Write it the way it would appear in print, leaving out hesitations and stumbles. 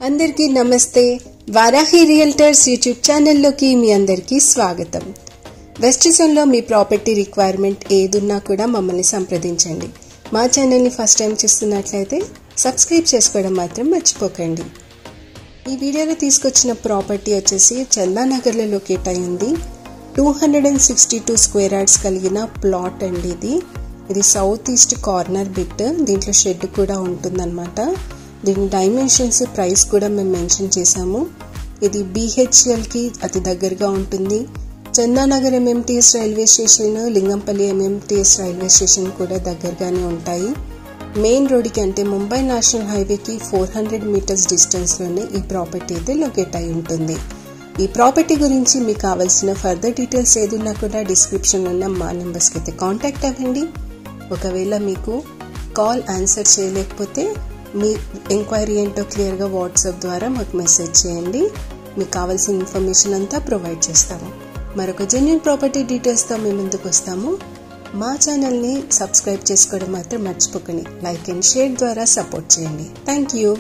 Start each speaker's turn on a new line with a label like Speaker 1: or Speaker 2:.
Speaker 1: అందరికీ నమస్తే. Varahi realtors YouTube ఛానల్లోకి మీ అందరికీ స్వాగతం. వెస్ట్ జోన్లో మీ ప్రాపర్టీ రిక్వైర్మెంట్ ఏదున్నా కూడా మమ్మల్ని సంప్రదించండి. మా ఛానల్ని ఫస్ట్ టైం చూస్తున్నట్లయితే సబ్స్క్రైబ్ చేసుకోవడం మాత్రం మర్చిపోకండి. ఈ వీడియోలో తీసుకొచ్చిన ప్రాపర్టీ వచ్చేసి చందానగర్లో లొకేట్ అయింది. 262 స్క్వేర్ యార్డ్స్ కలిగిన ప్లాట్ అండి. ఇది సౌత్ ఈస్ట్ కార్నర్ బిట్. దీంట్లో షెడ్ కూడా ఉంటుందన్నమాట. దీని డైమెన్షన్స్, ప్రైస్ కూడా మేము మెన్షన్ చేశాము. ఇది BHLకి అతి దగ్గరగా ఉంటుంది. Chandanagar MMTS railway station, Lingampalli MMTS railway station కూడా దగ్గరగానే ఉంటాయి. మెయిన్ రోడ్కి అంటే ముంబై నేషనల్ హైవేకి 400 మీటర్స్ డిస్టెన్స్లోనే ఈ ప్రాపర్టీ అయితే లొకేట్ అయి ఉంటుంది. ఈ ప్రాపర్టీ గురించి మీకు కావాల్సిన ఫర్దర్ డీటెయిల్స్ ఏదున్నా కూడా డిస్క్రిప్షన్లో ఉన్న మా నెంబర్స్కి అయితే కాంటాక్ట్ అవ్వండి. ఒకవేళ మీకు కాల్ ఆన్సర్ చేయలేకపోతే మీ ఎంక్వైరీ ఏంటో క్లియర్గా వాట్సాప్ ద్వారా మాకు మెసేజ్ చేయండి. మీకు కావాల్సిన ఇన్ఫర్మేషన్ అంతా ప్రొవైడ్ చేస్తాము. మరొక జెన్యూన్ ప్రాపర్టీ డీటెయిల్స్తో మేము ముందుకు వస్తాము. మా ఛానల్ని సబ్స్క్రైబ్ చేసుకోవడం మాత్రం మర్చిపోకండి. లైక్ అండ్ షేర్ ద్వారా సపోర్ట్ చేయండి. Thank you.